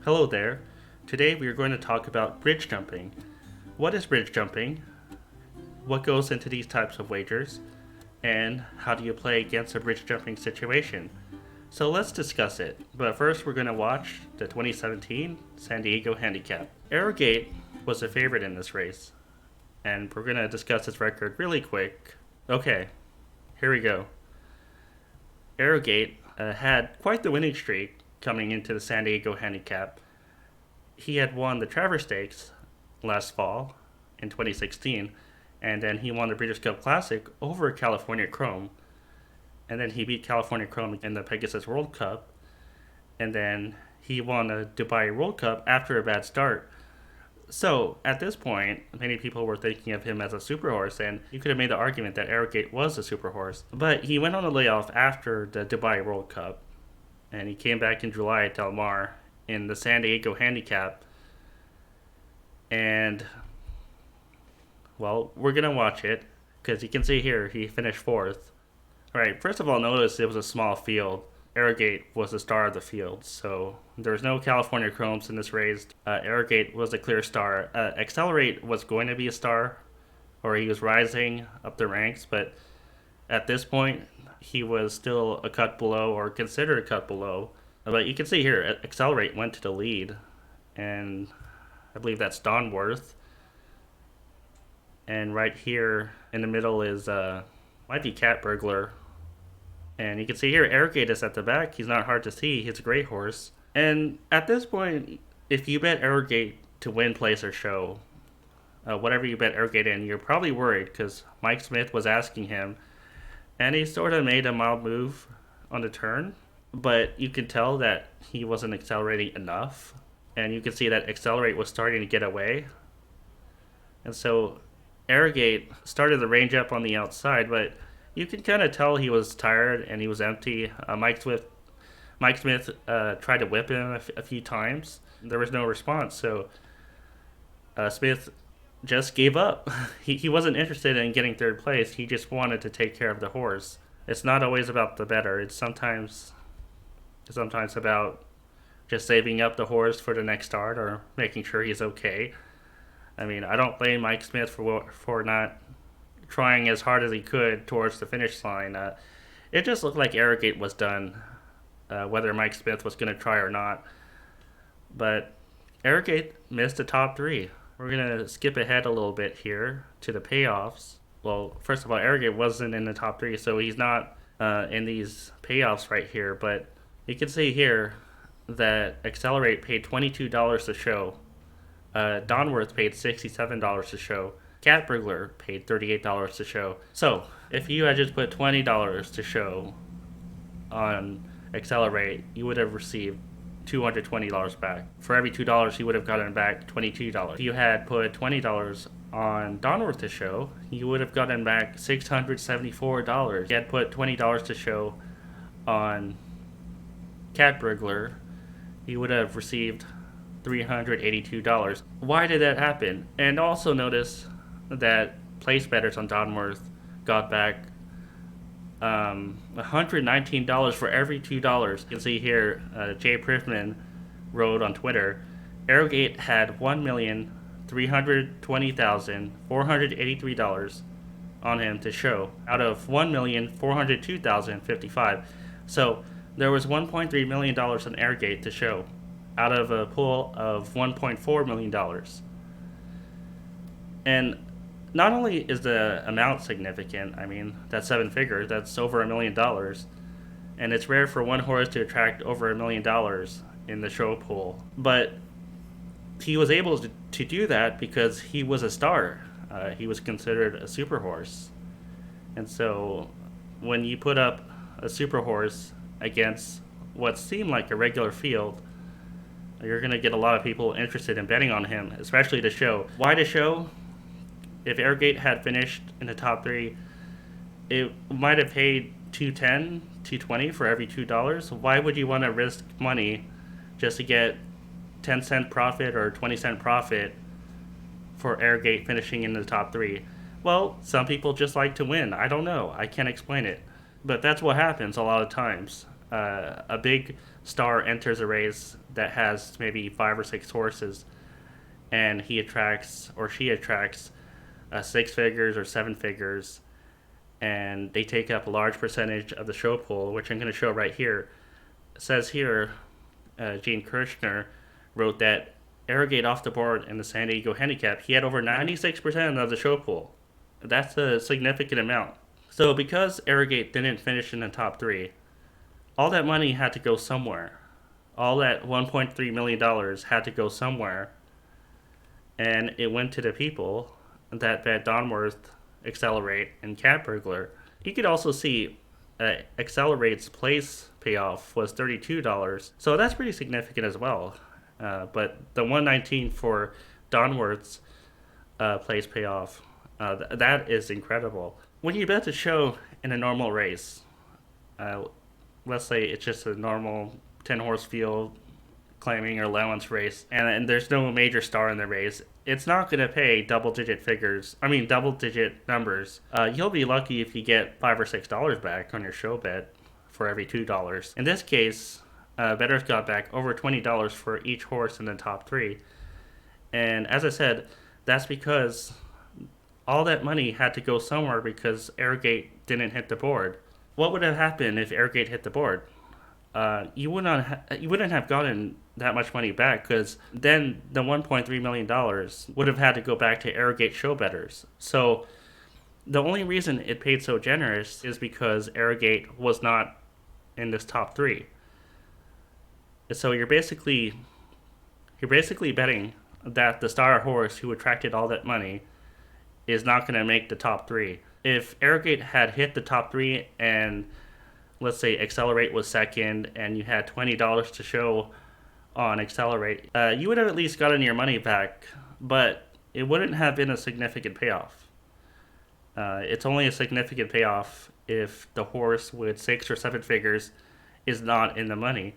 Hello there. Today we are going to talk about bridge jumping. What is bridge jumping? What goes into these types of wagers? And how do you play against a bridge jumping situation? So let's discuss it. But first we're going to watch the 2017 San Diego Handicap. Arrogate was a favorite in this race. And we're going to discuss his record really quick. Okay, here we go. Arrogate had quite the winning streak coming into the San Diego Handicap. He had won the Travers Stakes last fall in 2016, and then he won the Breeders' Cup Classic over California Chrome. And then he beat California Chrome in the Pegasus World Cup, and then he won the Dubai World Cup after a bad start. So at this point, many people were thinking of him as a super horse, and you could have made the argument that Arrogate was a super horse. But he went on a layoff after the Dubai World Cup, and he came back in July at Del Mar in the San Diego Handicap. And, well, we're going to watch it, because you can see here he finished fourth. Alright, first of all, notice it was a small field. Arrogate was the star of the field, so there's no California Chromes in this race. Arrogate was a clear star. Accelerate was going to be a star, or he was rising up the ranks, but at this point, he was still a cut below, or considered a cut below. But you can see here, Accelerate went to the lead, and I believe that's Donworth. And right here in the middle is, might be Cat Burglar. And you can see here, Arrogate is at the back. He's not hard to see. He's a great horse. And at this point, if you bet Arrogate to win, place, or show, whatever you bet Arrogate in, you're probably worried because Mike Smith was asking him. And he sort of made a mild move on the turn. But you could tell that he wasn't accelerating enough. And you could see that Accelerate was starting to get away. And so Arrogate started the range up on the outside, but you can kind of tell he was tired and he was empty. Mike Smith tried to whip him a few times. There was no response, so Smith just gave up. He wasn't interested in getting third place. He just wanted to take care of the horse. It's not always about the better. It's sometimes about just saving up the horse for the next start or making sure he's okay. I mean, I don't blame Mike Smith for not trying as hard as he could towards the finish line. It just looked like Arrogate was done, whether Mike Smith was going to try or not. But Arrogate missed the top three. We're going to skip ahead a little bit here to the payoffs. Well, first of all, Arrogate wasn't in the top three, so he's not in these payoffs right here. But you can see here that Accelerate paid $22 to show. Donworth paid $67 to show. Cat Burglar paid $38 to show. So, if you had just put $20 to show on Accelerate, you would have received $220 back. For every $2, you would have gotten back $22. If you had put $20 on Donworth to show, you would have gotten back $674. If you had put $20 to show on Cat Burglar, you would have received $382. Why did that happen? And also notice that place bettors on Donworth got back $119 for every $2. You can see here, Jay Priffman wrote on Twitter, Arrogate had $1,320,483 on him to show, out of $1,402,055. So there was $1.3 million on Arrogate to show, out of a pool of $1.4 million. And not only is the amount significant, I mean, that's seven figures, that's over $1 million. And it's rare for one horse to attract over $1 million in the show pool. But he was able to do that because he was a star. He was considered a super horse. And so when you put up a super horse against what seemed like a regular field, you're going to get a lot of people interested in betting on him, especially to show. Why to show? If Arrogate had finished in the top three, it might have paid $210, $220 for every $2. Why would you want to risk money just to get 10-cent profit or 20-cent profit for Arrogate finishing in the top three? Well, some people just like to win. I don't know. I can't explain it. But that's what happens a lot of times. A big star enters a race that has maybe 5 or 6 horses, and he attracts or she attracts 6 figures or 7 figures, and they take up a large percentage of the show pool, which I'm going to show right here. It says here, Gene Kirshner wrote that Arrogate off the board in the San Diego Handicap, he had over 96% of the show pool. That's a significant amount. So because Arrogate didn't finish in the top 3, all that money had to go somewhere. All that $1.3 million had to go somewhere. And it went to the people that bet Donworth, Accelerate, and Cat Burglar. You could also see Accelerate's place payoff was $32. So that's pretty significant as well. But the $119 for Donworth's place payoff, that is incredible. When you bet the show in a normal race, let's say it's just a normal 10-horse field claiming or allowance race, and there's no major star in the race, it's not going to pay double-digit numbers. You'll be lucky if you get $5 or $6 back on your show bet for every $2. In this case, bettors got back over $20 for each horse in the top 3. And as I said, that's because all that money had to go somewhere because Arrogate didn't hit the board. What would have happened if Arrogate hit the board? You wouldn't have gotten that much money back, because then the $1.3 million would have had to go back to Arrogate show bettors. So the only reason it paid so generous is because Arrogate was not in this top 3. So you're basically betting that the star horse who attracted all that money is not going to make the top 3. If Arrogate had hit the top 3 and let's say Accelerate was second and you had $20 to show on Accelerate, you would have at least gotten your money back, but it wouldn't have been a significant payoff. It's only a significant payoff if the horse with 6 or 7 figures is not in the money.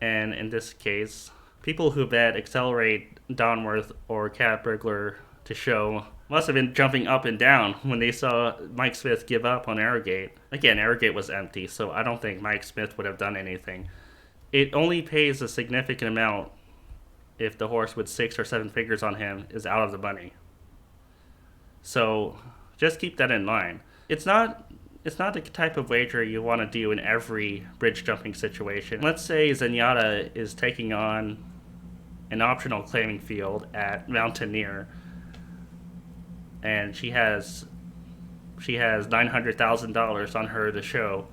And in this case, people who bet Accelerate, Donworth, or Cat Burglar to show must have been jumping up and down when they saw Mike Smith give up on Arrogate. Again, Arrogate was empty, so I don't think Mike Smith would have done anything. It only pays a significant amount if the horse with 6 or 7 figures on him is out of the money. So just keep that in mind. It's not the type of wager you want to do in every bridge jumping situation. Let's say Zenyatta is taking on an optional claiming field at Mountaineer, and she has $900,000 on her to show,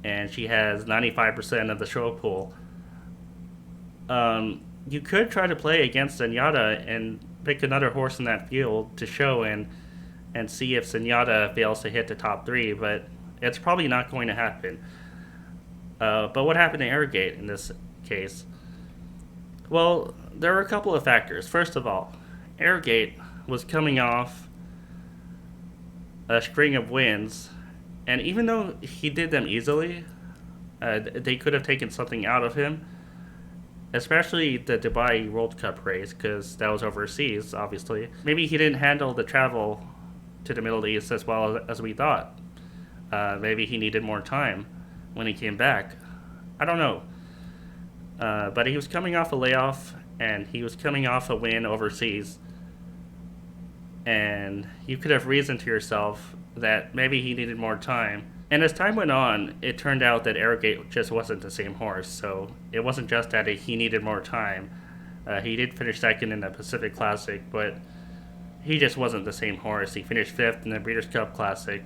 and she has 95% of the show pool. You could try to play against Zenyatta and pick another horse in that field to show and see if Zenyatta fails to hit the top 3, but it's probably not going to happen. But what happened to Arrogate in this case? Well, there are a couple of factors. First of all, Arrogate was coming off a string of wins, and even though he did them easily, they could have taken something out of him, especially the Dubai World Cup race, because that was overseas, obviously. Maybe he didn't handle the travel to the Middle East as well as we thought. Maybe he needed more time when he came back. I don't know. But he was coming off a layoff, and he was coming off a win overseas. And you could have reasoned to yourself that maybe he needed more time. And as time went on, it turned out that Arrogate just wasn't the same horse. So it wasn't just that he needed more time. He did finish second in the Pacific Classic, but he just wasn't the same horse. He finished 5th in the Breeders' Cup Classic.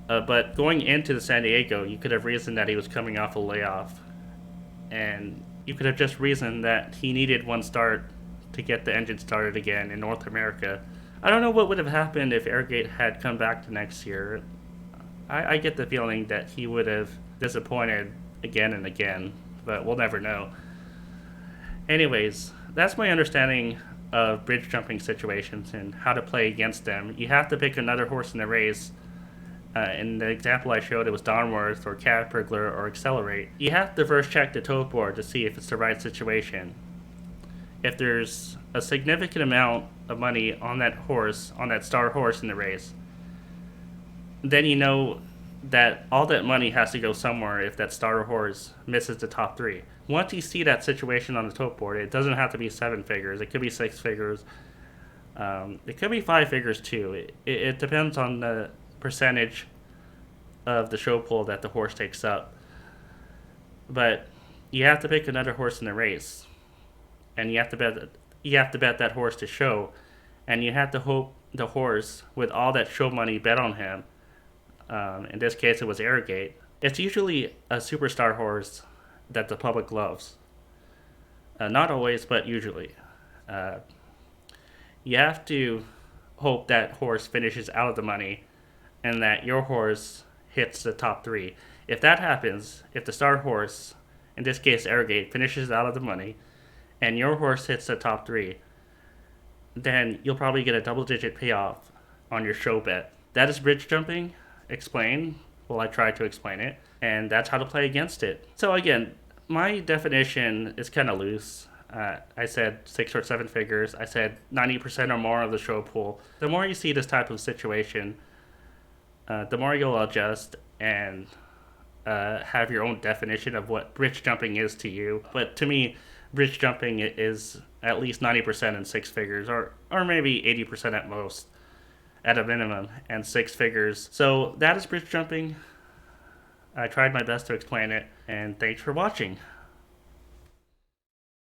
But going into the San Diego, you could have reasoned that he was coming off a layoff. And you could have just reasoned that he needed one start to get the engine started again in North America. I don't know what would have happened if Arrogate had come back to next year. I get the feeling that he would have disappointed again and again, but we'll never know. Anyways, that's my understanding of bridge jumping situations and how to play against them. You have to pick another horse in the race. In the example I showed, it was Donworth or Cat Burglar or Accelerate. You have to first check the tote board to see if it's the right situation. If there's a significant amount of money on that horse, on that star horse in the race, then you know that all that money has to go somewhere if that starter horse misses the top three. Once you see that situation on the tote board, it doesn't have to be seven figures. It could be six figures. It could be five figures too. It depends on the percentage of the show pool that the horse takes up. But you have to pick another horse in the race, and you have to bet that horse to show, and you have to hope the horse with all that show money bet on him. In this case, it was Arrogate. It's usually a superstar horse that the public loves. Not always, but usually. You have to hope that horse finishes out of the money and that your horse hits the top three. If that happens, if the star horse, in this case Arrogate, finishes out of the money and your horse hits the top three, then you'll probably get a double-digit payoff on your show bet. That is bridge jumping explained. Well, I tried to explain it, and that's how to play against it. So again, my definition is kind of loose. I said six or seven figures. I said 90% or more of the show pool. The more you see this type of situation, the more you'll adjust and have your own definition of what bridge jumping is to you. But to me, bridge jumping is at least 90% in six figures, or maybe 80% at most, at a minimum, and six figures. So that is bridge jumping. I tried my best to explain it, and thanks for watching.